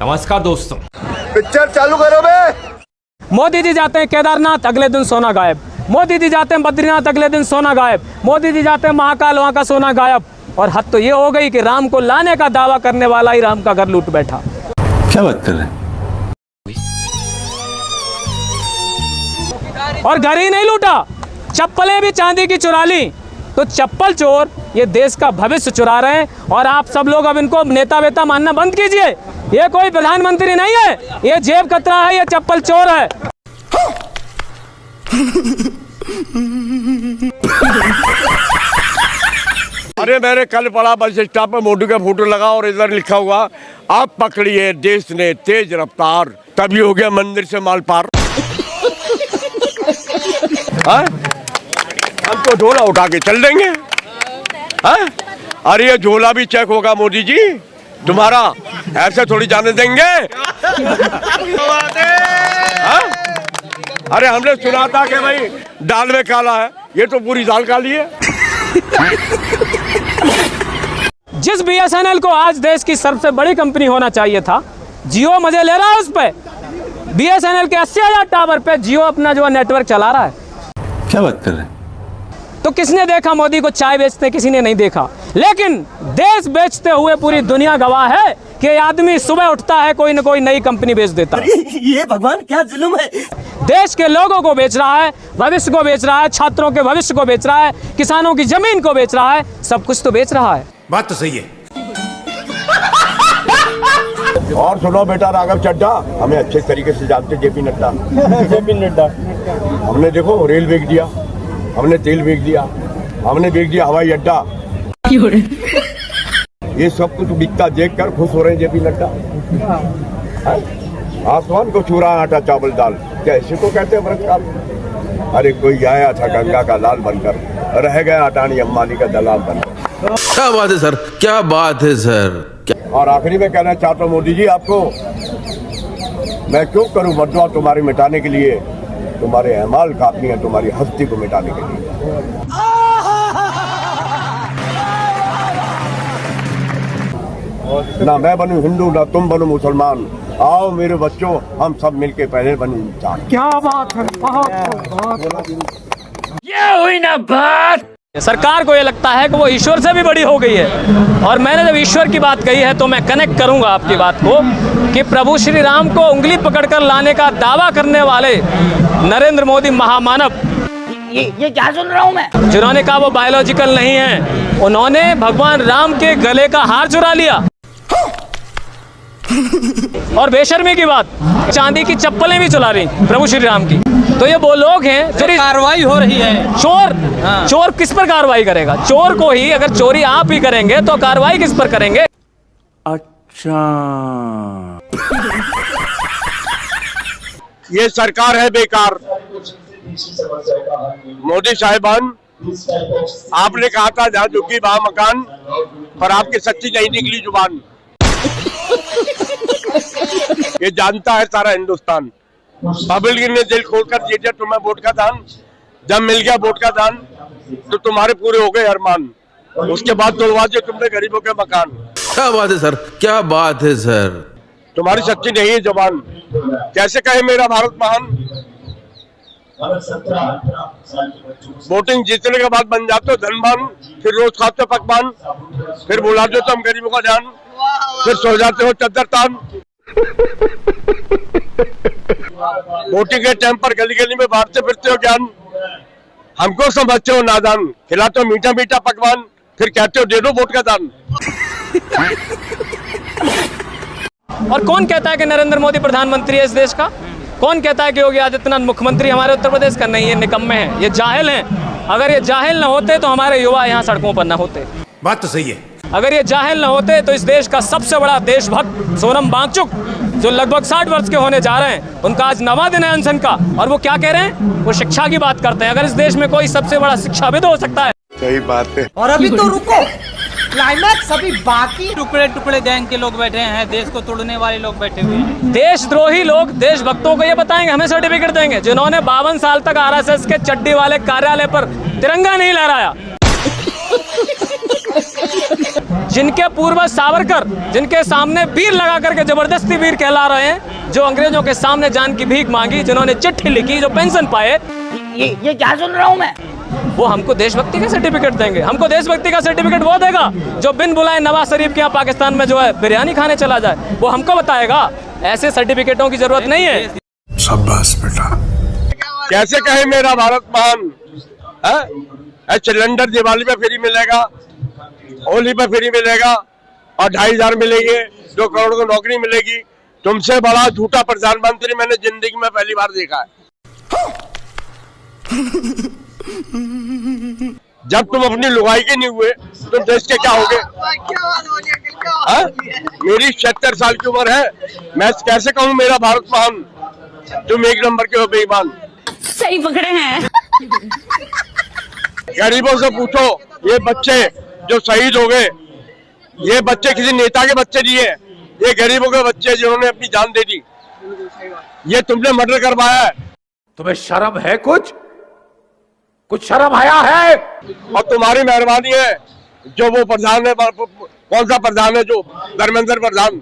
नमस्कार दोस्तों। पिक्चर चालू करो बे। मोदी जी जाते हैं केदारनाथ, अगले दिन सोना गायब। मोदी जी जाते हैं बद्रीनाथ, अगले दिन सोना गायब। मोदी जी जाते हैं महाकाल, वहाँ का सोना गायब। और हद तो ये हो गई कि राम को लाने का दावा करने वाला ही राम का घर लूट बैठा। क्या बात कर रहे हैं? और घर ही नहीं लूटा, चप्पलें भी चांदी की चुरा ली। तो चप्पल चोर ये देश का भविष्य चुरा रहे हैं। और आप सब लोग अब इनको नेता वेता मानना बंद कीजिए। ये कोई प्रधानमंत्री नहीं है, ये जेब कतरा है, ये चप्पल चोर है। अरे मैंने कल पढ़ा बस स्टॉप पे मोदी का फोटो लगा और इधर लिखा हुआ, आप पकड़िए देश ने तेज रफ्तार, तभी हो गया मंदिर से माल पार। हम तो झोला उठा के चल देंगे। अरे ये झोला भी चेक होगा मोदी जी तुम्हारा, ऐसे थोड़ी जाने देंगे। अरे हमने सुना था कि भाई दाल में काला है, ये तो पूरी दाल काली है। जिस बीएसएनएल को आज देश की सबसे बड़ी कंपनी होना चाहिए था, जियो मजे ले रहा है उस पे। बीएसएनएल के 80,000 टावर पे जियो अपना जो नेटवर्क चला रहा है। क्या बात कर रहे हैं? तो किसने देखा मोदी को चाय बेचते? किसी ने नहीं देखा। लेकिन देश बेचते हुए पूरी दुनिया गवाह है कि आदमी सुबह उठता है, कोई न कोई नई कंपनी बेच देता है। ये भगवान क्या जुल्म है। देश के लोगों को बेच रहा है, भविष्य को बेच रहा है, छात्रों के भविष्य को बेच रहा है, किसानों की जमीन को बेच रहा है, सब कुछ तो बेच रहा है। बात तो सही है। और सुनो बेटा राघव चड्ढा, हमें अच्छे तरीके से जानते जेपी नड्डा। जेपी नड्डा हमने देखो रेल बेच दिया, हमने तेल बेच दिया, हमने बेच दिया हवाई अड्डा। ये सब कुछ बिकता देख कर खुश हो रहे हैं जेपी नड्डा। आसमान को छू रहा आटा चावल दाल, क्या इसी को कहते हैं व्रतकाल? अरे कोई आया था गंगा का लाल बनकर, रह गया अटानी अंबानी का दलाल बनकर। क्या बात है सर, क्या बात है सर। और आखिरी में कहना चाहता हूँ मोदी जी आपको, मैं क्यों करूँ बददुआ तुम्हारे मिटाने के लिए, तुम्हारे अमाल काफी है तुम्हारी हस्ती को मिटाने के लिए। ना मैं बनूं हिंदू ना तुम बनो मुसलमान, आओ मेरे बच्चों हम सब मिलके पहले बने इंसान। क्या बात है, ये हुई ना बात। सरकार को ये लगता है कि वो ईश्वर से भी बड़ी हो गई है। और मैंने जब ईश्वर की बात कही है तो मैं कनेक्ट करूंगा आपकी बात को कि प्रभु श्री राम को उंगली पकड़कर लाने का दावा करने वाले नरेंद्र मोदी महामानव, ये क्या सुन रहा हूँ मैं। जिन्होंने कहा वो बायोलॉजिकल नहीं है, उन्होंने भगवान राम के गले का हार चुरा लिया। और बेशर्मी की बात, चांदी की चप्पलें भी चुरा रही प्रभु श्री राम की। तो ये वो लोग हैं जो कार्रवाई हो रही है। चोर चोर किस पर कार्रवाई करेगा? चोर को ही, अगर चोरी आप ही करेंगे तो कार्रवाई किस पर करेंगे? अच्छा, ये सरकार है बेकार। मोदी साहिबान, आपने कहा था जहाँ झुकी वहाँ मकान, पर आपकी सच्ची नहीं निकली जुबान। ये जानता है सारा हिंदुस्तान, पब्लिक ने दिल खोलकर दे दिया तुम्हें वोट का दान। जब मिल गया वोट का दान तो तुम्हारे पूरे हो गए अरमान, उसके बाद तोड़वा दिए तुमने गरीबों के मकान। क्या बात है सर, क्या बात है सर। तुम्हारी सच्ची नहीं है जबान, कैसे कहे मेरा भारत महान। वोटिंग जीतने के बाद बन जाते हो धनवान, फिर रोज खाते पकवान, फिर बुला दो तुम गरीबों का ध्यान, फिर सो जाते हो चद्दर तान। वोटिंग के टाइम पर गली गली में बांटते फिरते हो ज्ञान, हमको समझते हो नादान, खिलाते हो मीठा मीठा पकवान, फिर कहते हो दे दो वोट का दान। और कौन कहता है कि नरेंद्र मोदी प्रधानमंत्री है इस देश का? कौन कहता है कि योगी आदित्यनाथ मुख्यमंत्री हमारे उत्तर प्रदेश का? नहीं, ये निकम्मे हैं, ये जाहिल हैं। अगर ये जाहिल न होते तो हमारे युवा यहाँ सड़कों पर न होते। बात तो सही है। अगर ये जाहिल न होते तो इस देश का सबसे बड़ा देशभक्त सोनम वांगचुक, जो लगभग 60 वर्ष के होने जा रहे हैं, उनका आज 9वां दिन है अनशन का, और वो क्या कह रहे हैं? वो शिक्षा की बात करते हैं। अगर इस देश में कोई सबसे बड़ा शिक्षाविद हो सकता है। सही बात है। और अभी तो रुको, क्लाइमैक्स अभी बाकी। टुकड़े टुकड़े गैंग के लोग बैठे हैं, देश को तोड़ने वाले लोग बैठे हुए हैं। देशद्रोही लोग देशभक्तों को ये बताएंगे, हमें सर्टिफिकेट देंगे, जिन्होंने 52 साल तक आरएसएस के चड्डी वाले कार्यालय पर तिरंगा नहीं लहराया। जिनके पूर्वज सावरकर, जिनके सामने वीर लगा करके जबरदस्ती वीर कहला रहे हैं, जो अंग्रेजों के सामने जान की भीख मांगी, जिन्होंने चिट्ठी लिखी, जो पेंशन पाए, ये क्या सुन रहा हूँ मैं? वो हमको देशभक्ति का सर्टिफिकेट देंगे। हमको देशभक्ति का सर्टिफिकेट वो देगा जो बिन बुलाए नवाज शरीफ के यहाँ पाकिस्तान में जो है बिरयानी खाने चला जाए, वो हमको बताएगा। ऐसे सर्टिफिकेटों की जरूरत नहीं है। शाबाश बेटा। कैसे कहे मेरा भारत महान है? सिलेंडर दिवाली पे फ्री मिलेगा, होली पे फ्री मिलेगा और 2,500 मिलेंगे, 2 करोड़ को नौकरी मिलेगी। तुमसे बड़ा झूठा प्रधानमंत्री मैंने जिंदगी में पहली बार देखा है। जब तुम अपनी लुगाई के नहीं हुए, तुम देश के क्या होगे? मेरी 76 साल की उम्र है, मैं कैसे कहूँ मेरा भारत महान? तुम एक नंबर के हो बेईमान। सही पकड़े हैं। गरीबों से पूछो, ये बच्चे जो शहीद हो गए, ये बच्चे किसी नेता के बच्चे नहीं है, ये गरीबों के बच्चे जिन्होंने अपनी जान दे दी। ये तुमने मर्डर करवाया है। तुम्हें शर्म है? कुछ शर्म आया है? और तुम्हारी मेहरबानी है जो वो प्रधान है, कौन सा प्रधान है, जो धर्मेंद्र प्रधान,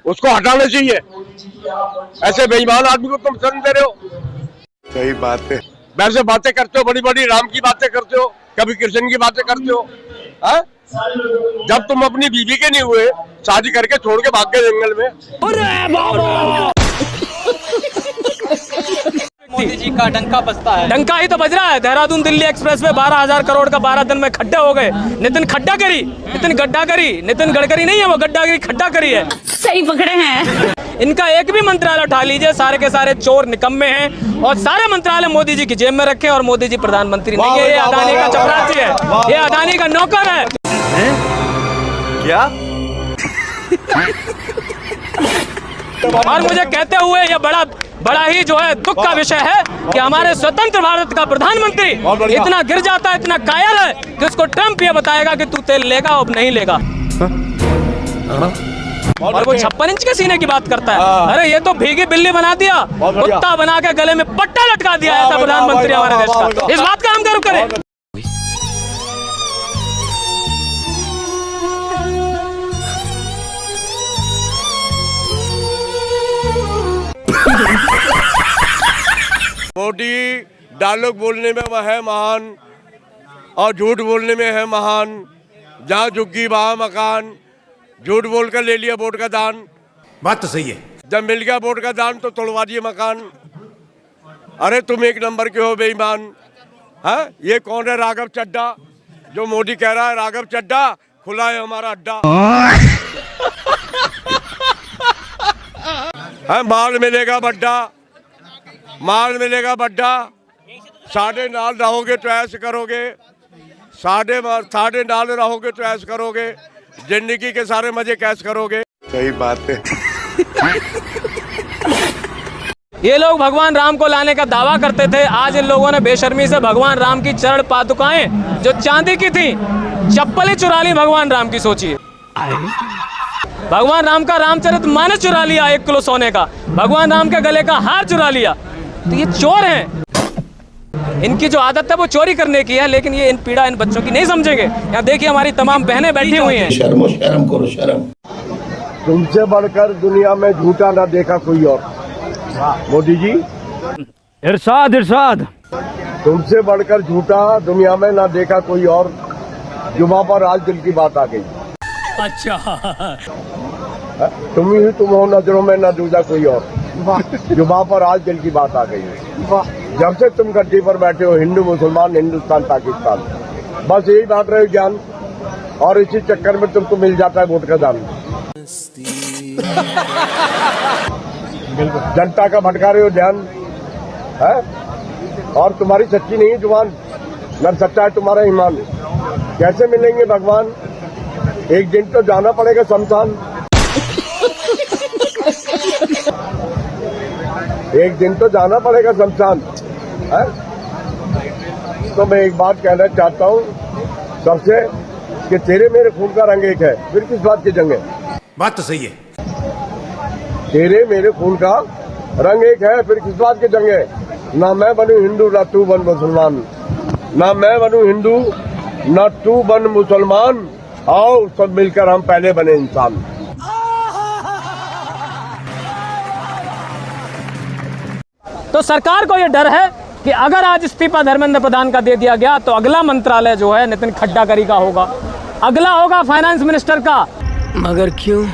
उसको हटाना चाहिए। ऐसे बेईमान आदमी को तुम शर्म दे रहे हो। सही बात है। वैसे बातें करते हो, बड़ी बड़ी राम की बातें करते हो, कभी कृष्ण की बातें करते हो। हा? जब तुम अपनी बीवी के नहीं हुए, शादी करके छोड़ के भाग गए जंगल में। मोदी जी का डंका बजता है। डंका ही तो बज रहा है। देहरादून दिल्ली एक्सप्रेस में 12,000 करोड़ का 12 दिन में खड्डे हो गए। नितिन खड्डा करी, नितिन गड्ढा करी, नितिन गडकरी नहीं है वो, गड्ढा करी, खड्डा करी है। सही पकड़े हैं। इनका एक भी मंत्रालय उठा लीजिए, सारे के सारे चोर निकम्मे हैं और सारे मंत्रालय मोदी जी की जेब में रखे, और मोदी जी प्रधानमंत्री नहीं है। ये अदानी का चपरासी है, ये अदानी का नौकर है। क्या? और मुझे कहते हुए ये बड़ा ही जो है दुख का विषय है कि हमारे स्वतंत्र भारत का प्रधानमंत्री इतना गिर जाता है, इतना कायल है कि उसको ट्रम्प ये बताएगा कि तू तेल लेगा अब नहीं लेगा। और वो 56 इंच के सीने की बात करता है। अरे ये तो भीगी बिल्ली बना दिया, कुत्ता बना के गले में पट्टा लटका दिया ऐसा प्रधानमंत्री हमारे देश का। इस बात का हम गर्व करें। मोदी डायलॉग बोलने में वह है महान और झूठ बोलने में है महान। जहाँ झुग्गी वहाँ मकान, झूठ बोलकर ले लिया वोट का दान। बात तो सही है। जब मिल गया वोट का दान तो तोड़वा दिए मकान। अरे तुम एक नंबर के हो बेईमान। हाँ, ये कौन है? राघव चड्ढा, जो मोदी कह रहा है राघव चड्ढा खुला है हमारा अड्डा। हाँ, माल मिलेगा बड्डा, माल मिलेगा बड्डा। साढ़े नाल रहोगे तो ऐश करोगे, साढ़े नाल रहोगे तो ऐश करोगे, जिंदगी के सारे मजे कैश करोगे। सही बात है। ये लोग भगवान राम को लाने का दावा करते थे, आज इन लोगों ने बेशर्मी से भगवान राम की चरण पादुकाएं जो चांदी की थी, चप्पल ही चुरा ली भगवान राम की। सोचिए, भगवान राम का रामचरितमानस चुरा लिया 1 किलो सोने का, भगवान राम के गले का हार चुरा लिया। तो ये चोर हैं। इनकी जो आदत है वो चोरी करने की है, लेकिन ये इन पीड़ा इन बच्चों की नहीं समझेंगे। यहाँ देखिए हमारी तमाम बहनें बैठी हुई हैं। शर्म करो शर्म। तुमसे बढ़कर दुनिया में झूठा ना देखा कोई और। मोदी जी, इरशाद इरशाद। तुमसे बढ़कर झूठा दुनिया में ना देखा कोई और। जुबान पर आज दिल की बात आ गई। अच्छा, तुम ही तुम हो, नजरों में ना दूजा कोई और। जुबान पर आज दिल की बात आ गई। जब से तुम गद्दी पर बैठे हो, हिंदू मुसलमान, हिंदुस्तान पाकिस्तान, बस यही बात रहे ज्ञान, और इसी चक्कर में तुमको मिल जाता है वोट का दान। जनता का भटका रहे हो ध्यान है, और तुम्हारी सच्ची नहीं है जुबान, न सच्चा है तुम्हारा ईमान। कैसे मिलेंगे भगवान? एक दिन तो जाना पड़ेगा शमशान। एक दिन तो जाना पड़ेगा शमशान है? तो मैं एक बात कहना चाहता हूँ सबसे कि तेरे मेरे खून का रंग एक है, फिर किस बात की जंग है? बात तो सही है। तेरे मेरे खून का रंग एक है, फिर किस बात की जंग है? ना मैं बनूं हिंदू ना तू बन मुसलमान, ना मैं बनूं हिंदू ना तू बन मुसलमान, आओ सब मिलकर हम पहले बने इंसान। तो सरकार को यह डर है कि अगर आज इस्तीफा धर्मेंद्र प्रधान का दे दिया गया तो अगला मंत्रालय जो है नितिन गडकरी का होगा, अगला होगा फाइनेंस मिनिस्टर का। मगर क्यों?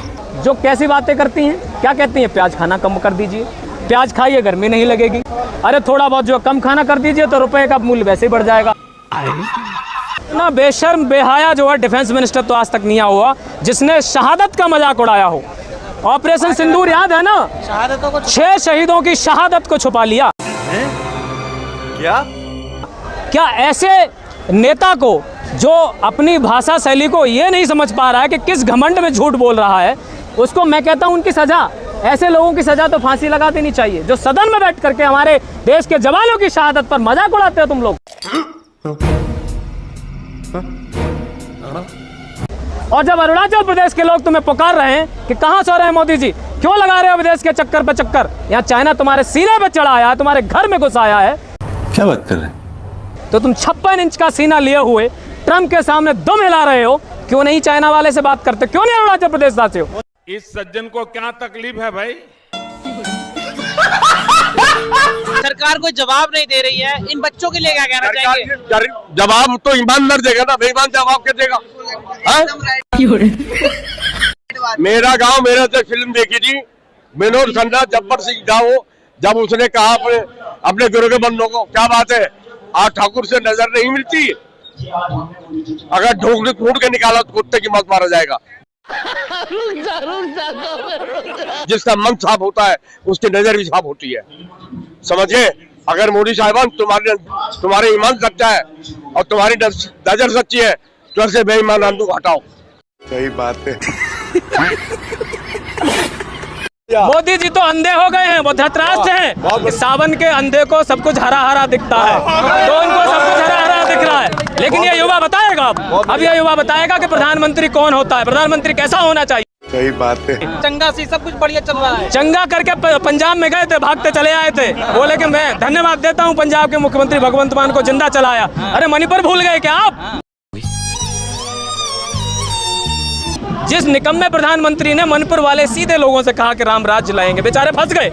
जो कैसी बातें करती हैं, क्या कहती हैं, प्याज खाना कम कर दीजिए, प्याज खाइए गर्मी नहीं लगेगी, अरे थोड़ा बहुत जो कम खाना कर दीजिए तो रुपए का मूल्य वैसे ही बढ़ जाएगा। ना बेशर्म बेहाया जो है डिफेंस मिनिस्टर तो आज तक नहीं हुआ जिसने शहादत का मजाक उड़ाया हो। ऑपरेशन सिंदूर याद है ना, 6 शहीदों की शहादत को छुपा लिया। क्या ऐसे नेता को जो अपनी भाषा शैली को ये नहीं समझ पा रहा है कि किस घमंड में झूठ बोल रहा है, उसको मैं कहता हूं उनकी सजा, ऐसे लोगों की सजा तो फांसी लगा देनी चाहिए जो सदन में बैठ करके हमारे देश के जवानों की शहादत पर मजाक उड़ाते हो तुम लोग। और जब अरुणाचल प्रदेश के लोग तुम्हें पुकार रहे हैं कि कहां सो रहे हैं मोदी जी, क्यों लगा रहे हो विदेश के चक्कर पे चक्कर, यहाँ चाइना तुम्हारे सीने पे चढ़ा आया है, तुम्हारे घर में घुस आया है, क्या बात कर रहे हैं? तो तुम 56 इंच का सीना लिए हुए ट्रंप के सामने दुम हिला रहे हो, क्यों नहीं चाइना वाले से बात करते, क्यों नहीं अरुणाचल प्रदेश जाते हो? इस सज्जन को क्या तकलीफ है भाई? सरकार कोई जवाब नहीं दे रही है, इन बच्चों के लिए क्या कहना चाहिए? जवाब तो ईमानदार देगा ना, बेईमान जवाब क्या देगा? मेरा गांव मेरा से फिल्म देखी थी, विनोद खन्ना जब्बर सिंह गाँव, जब उसने कहा अपने गुरु के बंदों को, क्या बात है आज ठाकुर से नजर नहीं मिलती, अगर ढूंढ के निकाला तो कुत्ते की मौत मारा जाएगा। जिसका मन साफ होता है उसकी नजर भी साफ होती है, समझे? अगर मोदी साहिबान तुम्हारे ईमान सच्चा है और तुम्हारी नजर सच्ची है तो ऐसे बेईमान आंदू हटाओ। सही बात है। मोदी जी तो अंधे हो गए हैं, वो धृतराष्ट्र हैं। सावन के अंधे को सब कुछ हरा हरा दिखता है, तो उनको सब कुछ हरा हरा दिख रहा है, लेकिन ये युवा बताएगा अब ये युवा बताएगा कि प्रधानमंत्री कौन होता है, प्रधानमंत्री कैसा होना चाहिए। सही बात है। चंगा सी सब कुछ बढ़िया चल रहा है। चंगा करके पंजाब में गए थे, भागते चले आए थे, बोले कि मैं धन्यवाद देता हूँ पंजाब के मुख्यमंत्री भगवंत मान को जिंदा चलाया। अरे मणिपुर भूल गए क्या आप? जिस निकम्मे प्रधानमंत्री ने मणिपुर वाले सीधे लोगों से कहा कि राम राज्य लाएंगे, बेचारे फंस गए।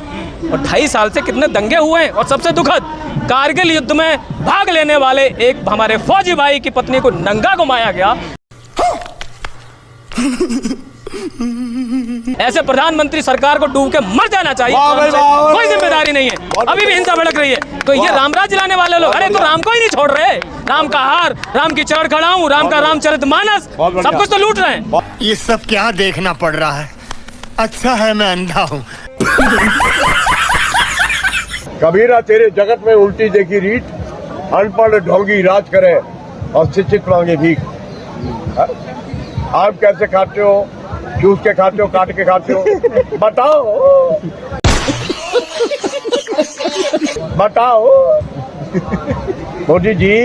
और 2.5 साल से कितने दंगे हुए हैं, और सबसे दुखद कारगिल युद्ध में भाग लेने वाले एक हमारे फौजी भाई की पत्नी को नंगा घुमाया गया। ऐसे प्रधानमंत्री सरकार को डूब के मर जाना चाहिए, कोई जिम्मेदारी नहीं है। अभी भी हिंसा भड़क रही है, तो ये राम राज्य लाने वाले लोग, अरे तो राम को ही नहीं छोड़ रहे। राम का हार, राम की चढ़ खड़ाऊं, राम का रामचरितमानस, सब कुछ तो लूट रहे हैं। ये सब क्या देखना पड़ रहा है? अच्छा है मैं अंधा हूँ। कबीरा तेरे जगत में उल्टी देखी रीत, अनपढ़ ढोंगी राज करे और शिक्षित मांगे भीख। आप कैसे खाते हो? चूस के खाते हो, काट के खाते हो? बताओ बताओ मोदी जी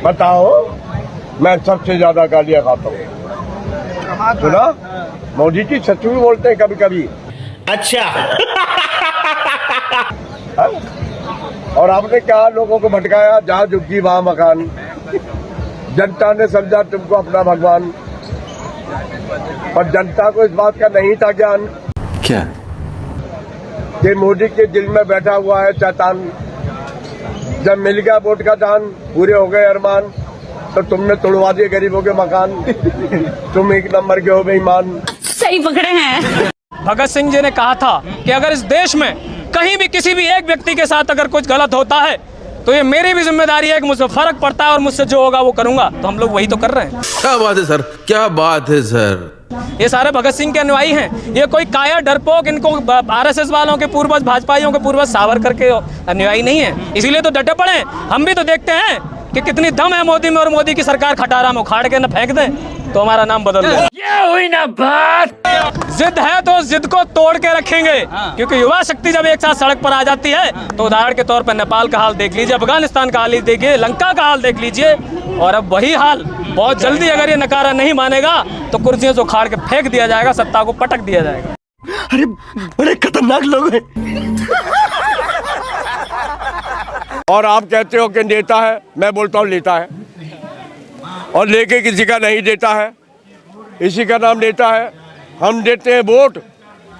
बताओ। मैं सबसे ज्यादा गालियां खाता हूँ, सुना? मोदी जी सच भी बोलते हैं कभी कभी। अच्छा। और आपने क्या लोगों को भटकाया, जहाँ झुग्गी वहाँ मकान। जनता ने समझा तुमको अपना भगवान, पर जनता को इस बात का नहीं था ज्ञान क्या कि मोदी के दिल में बैठा हुआ है शैतान। जब मिल गया वोट का दान, पूरे हो गए अरमान, तो तुमने तोड़वा दिए गरीबों के मकान। तुम 1 नंबर के हो बेईमान। सही पकड़े हैं। भगत सिंह जी ने कहा था कि अगर इस देश में कहीं भी किसी भी एक व्यक्ति के साथ अगर कुछ गलत होता है तो ये मेरी भी जिम्मेदारी है कि मुझसे फर्क पड़ता है और मुझसे जो होगा वो करूंगा। तो हम लोग वही तो कर रहे हैं। क्या बात है सर, क्या बात है सर। ये सारे भगत सिंह के अनुयायी हैं। ये कोई काया डरपोक, इनको आरएसएस वालों के पूर्वज, भाजपाइयों के पूर्वज, सावरकर के अनुयायी नहीं है, इसीलिए तो डटे पड़े हैं। हम भी तो देखते हैं कि कितनी दम है मोदी में, और मोदी की सरकार खटारा में उखाड़ के न फेंक दे तो हमारा नाम बदल दे। ये हुई ना बात। जिद है तो जिद को तोड़ के रखेंगे, क्योंकि युवा शक्ति जब एक साथ सड़क पर आ जाती है तो उदाहरण के तौर पर नेपाल का हाल देख लीजिए, अफगानिस्तान का हाल देखिए, लंका का हाल देख लीजिए, और अब वही हाल बहुत जल्दी अगर ये नकारा नहीं मानेगा तो कुर्सियों से उखाड़ के फेंक दिया जाएगा, सत्ता को पटक दिया जाएगा। अरे बड़े खतरनाक लोग हैं। और आप कहते हो कि नेता है, मैं बोलता हूँ लेता है, और लेके किसी का नहीं देता है। इसी का नाम नेता है। हम देते हैं वोट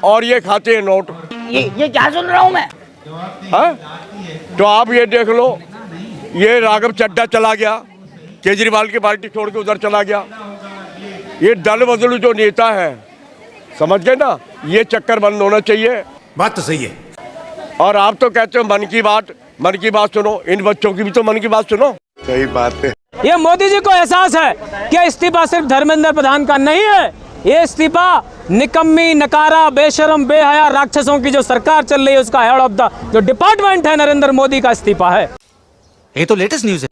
और ये खाते हैं नोट। ये क्या सुन रहा हूँ मैं? हाँ? तो आप ये देख लो, ये राघव चड्ढा चला गया, केजरीवाल की पार्टी छोड़ के उधर चला गया। ये दल बदलू जो नेता है, समझ गए ना, ये चक्कर बंद होना चाहिए। बात तो सही है। और आप तो कहते हो मन की बात सुनो, इन बच्चों की भी तो मन की बात सुनो। सही बात है। ये मोदी जी को एहसास है कि इस्तीफा सिर्फ धर्मेंद्र प्रधान का नहीं है, ये इस्तीफा निकम्मी, नकारा, बेशरम, बेहया राक्षसों की जो सरकार चल रही है उसका हेड ऑफ द जो डिपार्टमेंट है नरेंद्र मोदी का इस्तीफा है। ये तो लेटेस्ट न्यूज़ है।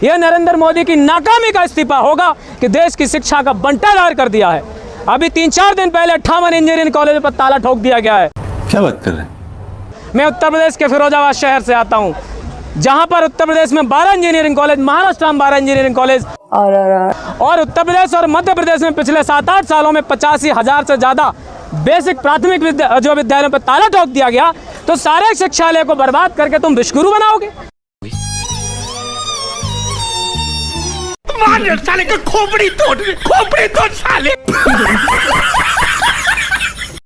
यह नरेंद्र मोदी की नाकामी का इस्तीफा होगा कि देश की शिक्षा का बंटाधार कर दिया है। अभी 3-4 दिन पहले 58 इंजीनियरिंग कॉलेज पर ताला ठोक दिया गया है। क्या बात कर रहे हैं? मैं उत्तर प्रदेश के फिरोजाबाद शहर से आता हूँ, जहाँ पर उत्तर प्रदेश में 12 इंजीनियरिंग कॉलेज, महाराष्ट्र में 12 इंजीनियरिंग कॉलेज और उत्तर प्रदेश और मध्य प्रदेश में पिछले 7-8 सालों में 85,000 से ज़्यादा बेसिक प्राथमिक विद्यालयों पर ताला ठोक दिया गया। तो सारे शिक्षालय को बर्बाद करके तुम विश्वगुरु बनाओगे? साले का खोपड़ी तोड़ साले।